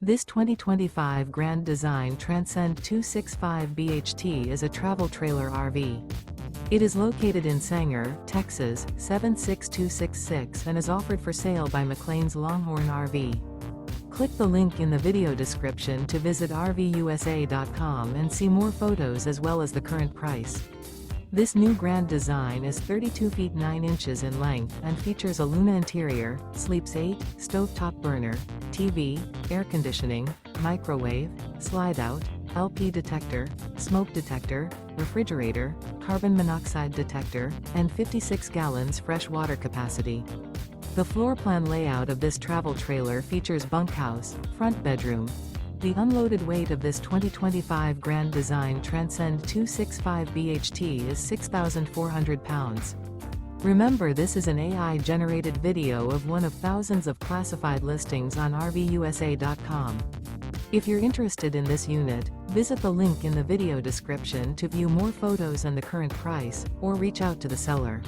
This 2025 Grand Design Transcend 265 BHT is a travel trailer RV. It is located in Sanger, Texas, 76266 and is offered for sale by McClain's Longhorn RV. Click the link in the video description to visit RVUSA.com and see more photos as well as the current price. This new Grand Design is 32 feet 9 inches in length and features a Luna interior, sleeps 8, stovetop burner, TV, air conditioning, microwave, slide-out, LP detector, smoke detector, refrigerator, carbon monoxide detector, and 56 gallons fresh water capacity. The floor plan layout of this travel trailer features bunkhouse, front bedroom. The unloaded weight of this 2025 Grand Design Transcend 265 BHT is 6,400 pounds. Remember, this is an AI-generated video of one of thousands of classified listings on RVUSA.com. If you're interested in this unit, visit the link in the video description to view more photos and the current price, or reach out to the seller.